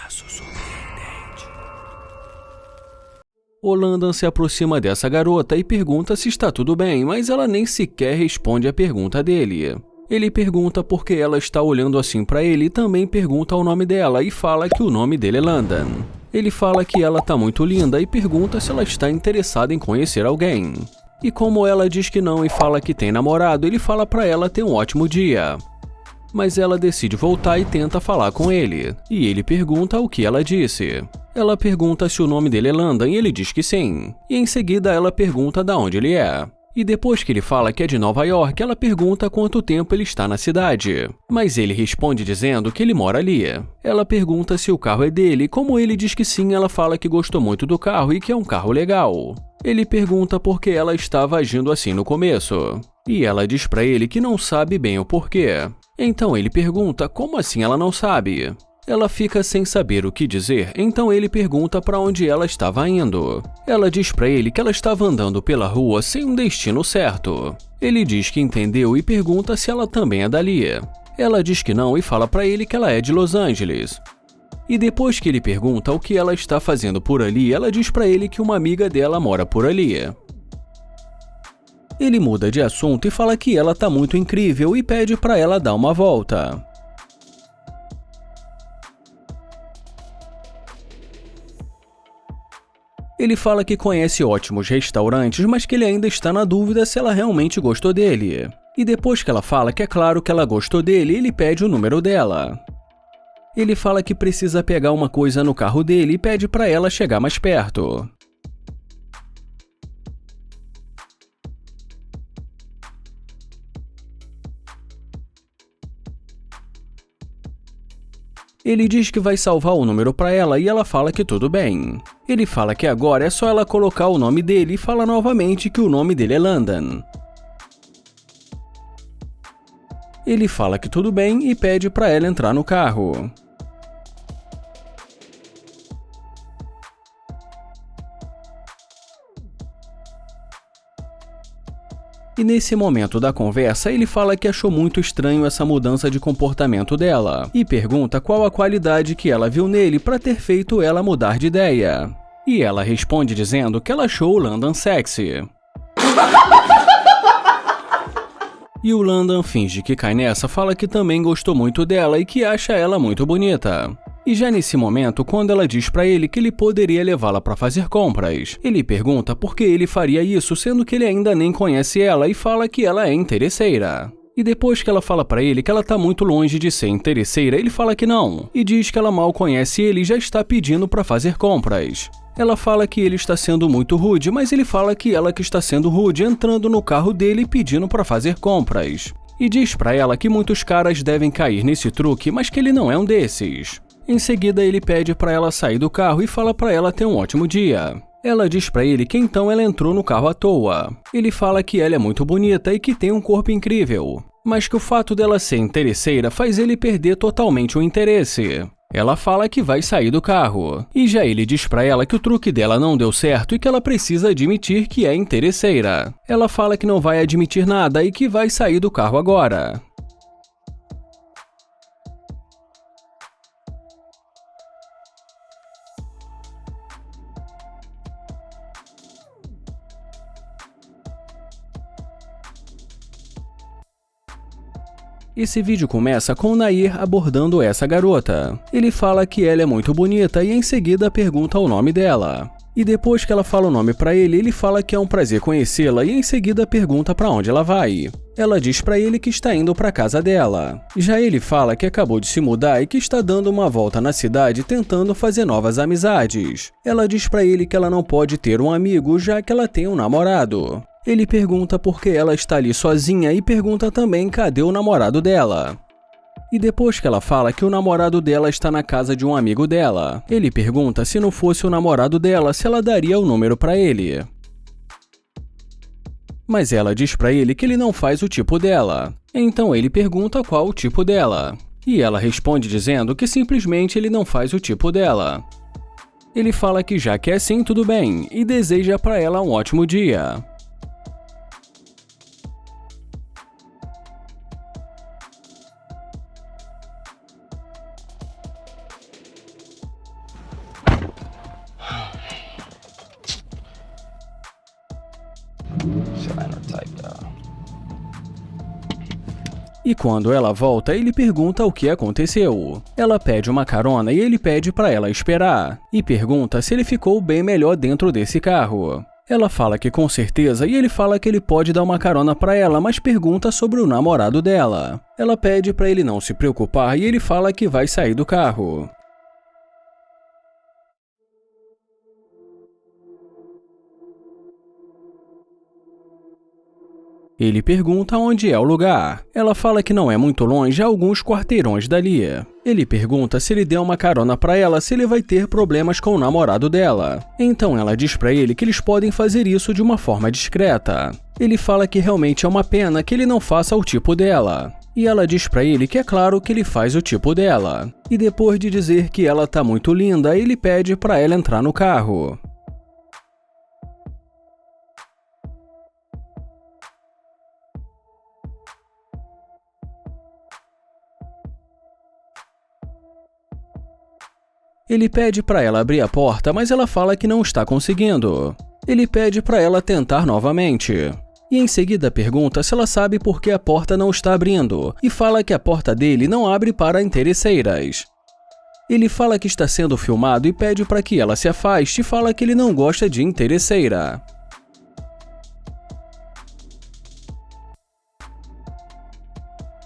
Caso surpreendente. O Landon se aproxima dessa garota e pergunta se está tudo bem, mas ela nem sequer responde a pergunta dele. Ele pergunta por que ela está olhando assim para ele e também pergunta o nome dela e fala que o nome dele é Landon. Ele fala que ela tá muito linda e pergunta se ela está interessada em conhecer alguém. E como ela diz que não e fala que tem namorado, ele fala para ela ter um ótimo dia. Mas ela decide voltar e tenta falar com ele. E ele pergunta o que ela disse. Ela pergunta se o nome dele é Landon e ele diz que sim. E em seguida ela pergunta de onde ele é. E depois que ele fala que é de Nova York, ela pergunta quanto tempo ele está na cidade. Mas ele responde dizendo que ele mora ali. Ela pergunta se o carro é dele e como ele diz que sim, ela fala que gostou muito do carro e que é um carro legal. Ele pergunta por que ela estava agindo assim no começo. E ela diz pra ele que não sabe bem o porquê. Então ele pergunta como assim ela não sabe. Ela fica sem saber o que dizer, então ele pergunta para onde ela estava indo. Ela diz para ele que ela estava andando pela rua sem um destino certo. Ele diz que entendeu e pergunta se ela também é dali. Ela diz que não e fala para ele que ela é de Los Angeles. E depois que ele pergunta o que ela está fazendo por ali, ela diz para ele que uma amiga dela mora por ali. Ele muda de assunto e fala que ela tá muito incrível e pede para ela dar uma volta. Ele fala que conhece ótimos restaurantes, mas que ele ainda está na dúvida se ela realmente gostou dele. E depois que ela fala que é claro que ela gostou dele, ele pede o número dela. Ele fala que precisa pegar uma coisa no carro dele e pede para ela chegar mais perto. Ele diz que vai salvar o número para ela e ela fala que tudo bem. Ele fala que agora é só ela colocar o nome dele e fala novamente que o nome dele é Landon. Ele fala que tudo bem e pede para ela entrar no carro. E nesse momento da conversa, ele fala que achou muito estranho essa mudança de comportamento dela e pergunta qual a qualidade que ela viu nele para ter feito ela mudar de ideia. E ela responde dizendo que ela achou o Landon sexy. E o Landon finge que cai nessa, fala que também gostou muito dela e que acha ela muito bonita. E já nesse momento, quando ela diz pra ele que ele poderia levá-la pra fazer compras, ele pergunta por que ele faria isso, sendo que ele ainda nem conhece ela e fala que ela é interesseira. E depois que ela fala pra ele que ela tá muito longe de ser interesseira, ele fala que não, e diz que ela mal conhece ele e já está pedindo pra fazer compras. Ela fala que ele está sendo muito rude, mas ele fala que ela que está sendo rude entrando no carro dele e pedindo pra fazer compras. E diz pra ela que muitos caras devem cair nesse truque, mas que ele não é um desses. Em seguida, ele pede para ela sair do carro e fala para ela ter um ótimo dia. Ela diz para ele que então ela entrou no carro à toa. Ele fala que ela é muito bonita e que tem um corpo incrível, mas que o fato dela ser interesseira faz ele perder totalmente o interesse. Ela fala que vai sair do carro, e já ele diz para ela que o truque dela não deu certo e que ela precisa admitir que é interesseira. Ela fala que não vai admitir nada e que vai sair do carro agora. Esse vídeo começa com Nair abordando essa garota. Ele fala que ela é muito bonita e em seguida pergunta o nome dela. E depois que ela fala o nome pra ele, ele fala que é um prazer conhecê-la e em seguida pergunta pra onde ela vai. Ela diz pra ele que está indo pra casa dela. Já ele fala que acabou de se mudar e que está dando uma volta na cidade tentando fazer novas amizades. Ela diz pra ele que ela não pode ter um amigo já que ela tem um namorado. Ele pergunta por que ela está ali sozinha e pergunta também cadê o namorado dela. E depois que ela fala que o namorado dela está na casa de um amigo dela, ele pergunta se não fosse o namorado dela, se ela daria o número para ele. Mas ela diz para ele que ele não faz o tipo dela. Então ele pergunta qual o tipo dela. E ela responde dizendo que simplesmente ele não faz o tipo dela. Ele fala que já que é assim, tudo bem, e deseja para ela um ótimo dia. E quando ela volta, ele pergunta o que aconteceu. Ela pede uma carona e ele pede para ela esperar, e pergunta se ele ficou bem melhor dentro desse carro. Ela fala que com certeza e ele fala que ele pode dar uma carona para ela, mas pergunta sobre o namorado dela. Ela pede para ele não se preocupar e ele fala que vai sair do carro. Ele pergunta onde é o lugar. Ela fala que não é muito longe, a alguns quarteirões dali. Ele pergunta se ele der uma carona para ela, se ele vai ter problemas com o namorado dela. Então ela diz para ele que eles podem fazer isso de uma forma discreta. Ele fala que realmente é uma pena que ele não faça o tipo dela. E ela diz para ele que é claro que ele faz o tipo dela. E depois de dizer que ela tá muito linda, ele pede para ela entrar no carro. Ele pede para ela abrir a porta, mas ela fala que não está conseguindo. Ele pede para ela tentar novamente. E em seguida pergunta se ela sabe por que a porta não está abrindo, e fala que a porta dele não abre para interesseiras. Ele fala que está sendo filmado e pede para que ela se afaste e fala que ele não gosta de interesseira.